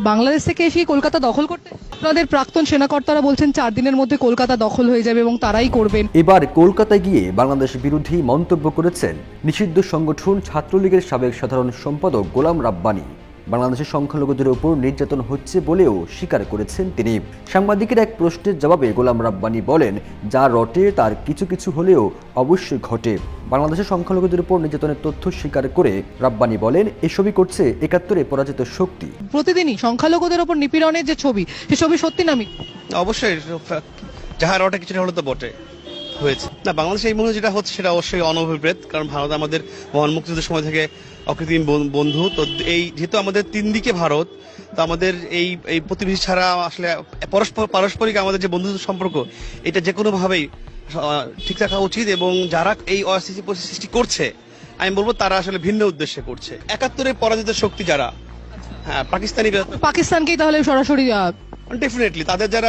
বাংলাদেশ থেকে এসে কলকাতা দখল করতে আপনাদের প্রাক্তন সেনাকর্তারা বলছেন 4 দিনের মধ্যে কলকাতা দখল হয়ে যাবে এবং তারাই করবেন। এবার কলকাতায় গিয়ে বাংলাদেশ বিরোধী মন্তব্য করেছেন নিষিদ্ধ সংগঠন ছাত্রলীগের সাবেক সাধারণ সম্পাদক গোলাম রাব্বানী। বাংলাদেশের সংখ্যালঘুদের উপর নির্যাতন হচ্ছে বলেও স্বীকার করেছেন তিনি। সাংবাদিকের এক প্রশ্নের জবাবে গোলাম রাব্বানী বলেন, যা রটে তার কিছু কিছু হলেও অবশ্যই ঘটে। বাংলাদেশের সংখ্যালঘুদের উপর নির্যাতনের তথ্য স্বীকার করে রাব্বানী বলেন, এসবই করছে ৭১-এ পরাজিত শক্তি। প্রতিদিনই সংখ্যালঘুদের উপর নিপীড়নের যে ছবি, সে ছবি সত্যি না মিথ্যা? অবশ্যই যাহা রটে কিছুটা হলে তো বটে হয়েছে না। বাংলাদেশে এই মুহূর্তে যেটা হচ্ছে সেটা অবশ্যই অনভিপ্রেত, কারণ ভারত আমাদের মহান মুক্তিযুদ্ধের সময় থেকে অকৃত্রিম বন্ধু। তো এই যেহেতু আমাদের তিন দিকে ভারত, তো আমাদের এই প্রতিবেশী ছাড়া আসলে পারস্পরিক আমাদের যে বন্ধুত্ব সম্পর্ক, এটা যে কোনো ভাবেই ঠিক রাখা উচিত। এবং যারা এই অস্থিতি পরিস্থিতি সৃষ্টি করছে, আমি বলবো তারা আসলে ভিন্ন উদ্দেশ্যে করছে। ৭১-এর পরাজিত শক্তি যারা, হ্যাঁ, পাকিস্তানকেই তাহলে সরাসরি ডেফিনেটলি তাদের যারা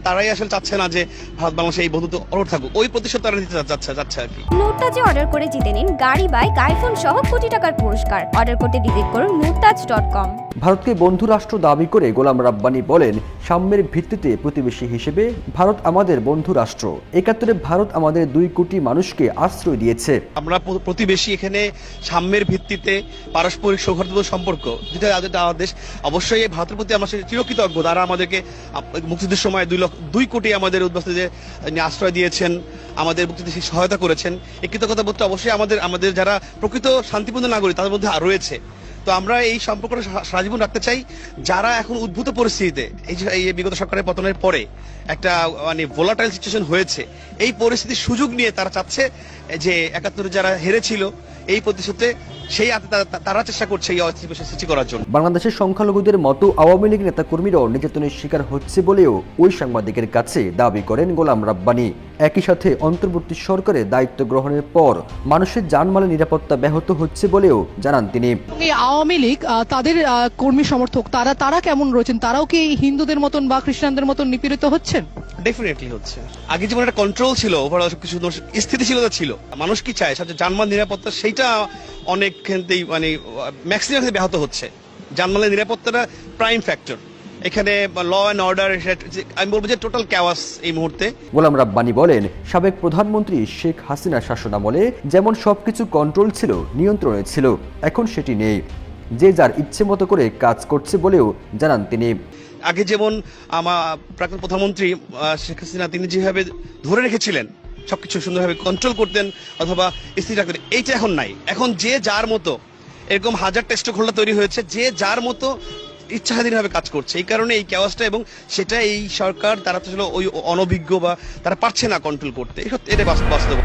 তারাই আসলে চাচ্ছে না যে ভারত বাংলাদেশে এই বন্ধুত্ব অটুট থাকুক, ওই প্রতিশোধ তারা নিতে যাচ্ছে আর কি। মুরতাজে অর্ডার করে জিতে নিন গাড়ি, বাইক, আইফোন সহ কোটি টাকার পুরস্কার। অর্ডার করতে ভিজিট করুন murtaj.com। ভারতকে বন্ধু রাষ্ট্র দাবি করে গোলাম রাব্বানী বলেন, সাম্যের ভিত্তিতে প্রতিবেশী হিসেবে ভারত আমাদের বন্ধু রাষ্ট্র। ৭১-এ ভারত আমাদের 2 কোটি মানুষকে আশ্রয় দিয়েছে। আমরা প্রতিবেশী, এখানে সাম্যের ভিত্তিতে পারস্পরিক সৌহার্দ্যপূর্ণ সম্পর্ক যেটা আমাদের দেশ, অবশ্যই ভারতের প্রতি আমরা চিরকৃতজ্ঞ। তারা আমাদেরকে মুক্তিযুদ্ধের সময় 2 কোটি আমাদের উদ্বাস্তুদের আশ্রয় দিয়েছেন, আমাদের মুক্তিতে সহায়তা করেছেন। এই কৃতজ্ঞতা বোধটা অবশ্যই আমাদের যারা প্রকৃত শান্তিপূর্ণ নাগরিক তাদের মধ্যে রয়েছে। তো আমরা এই সম্পর্কটা সারা জীবন রাখতে চাই। যারা এখন উদ্ভূত পরিস্থিতিতে, এই বিগত সরকারের পতনের পরে একটা ভোলাটাইল সিচুয়েশন হয়েছে, এই পরিস্থিতির সুযোগ নিয়ে তারা চাচ্ছে যে ৭১-এ যারা হেরেছিল এই প্রতিশোধে সেই তারা চেষ্টা করছে এই অস্থিতি সৃষ্টি করার জন্য। বাংলাদেশের সংখ্যালঘুদের মতো আওয়ামী লীগ নেতাকর্মীরাও নির্যাতনের শিকার হচ্ছে বলেও ওই সাংবাদিকের কাছে দাবি করেন গোলাম রাব্বানী। একই সাথে অন্তর্বর্তী সরকারের দায়িত্ব গ্রহণের পর মানুষের জানমালের নিরাপত্তা ব্যাহত হচ্ছে বলেও জানান তিনি। এই আওয়ামী লীগ তাদের কর্মী সমর্থক তারা কেমন রয়েছেন? তারাও কি হিন্দুদের মতন বা খ্রিস্টানদের মতন নিপীড়িত হচ্ছেন? ডেফিনেটলি হচ্ছে। আগে যেমন একটা কন্ট্রোল ছিল, ওভারঅল কিছু স্থিতিশীলতা ছিল, মানুষ কি চায় সাথে জানমাল নিরাপত্তা, সেইটা অনেক ক্ষেত্রেই ম্যাক্সিমাম ব্যাহত হচ্ছে। জানমালের নিরাপত্তাটা প্রাইম ফ্যাক্টর এখানে। ল অ্যান্ড অর্ডার, আমি বলবো যে টোটাল ক্যাওয়াস এই মুহূর্তে। গোলাম রাব্বানী বলেন, সাবেক প্রধানমন্ত্রী শেখ হাসিনা শাসনামলে যেমন সবকিছু কন্ট্রোল ছিল, নিয়ন্ত্রণে ছিল, এখন সেটি নেই। যে যার ইচ্ছে মতো করে কাজ করছে বলেও জানান তিনি। আগে যেমন আমার প্রাক্তন প্রধানমন্ত্রী শেখ হাসিনা তিনি যেভাবে ধরে রেখেছিলেন, সবকিছু সুন্দরভাবে কন্ট্রোল করতেন অথবা স্থির রাখতেন, এইটা এখন নাই। এখন যে যার মতো, এরকম হাজার টেস্ট খোলা তৈরি হয়েছে, যে যার মতো ইচ্ছাধীনভাবে কাজ করছে। এই কারণে এই ক্যাওয়াসটা, এবং সেটা এই সরকার তারা তো ওই অনভিজ্ঞ বা তারা পারছে না কন্ট্রোল করতে, এটা বাস্তব।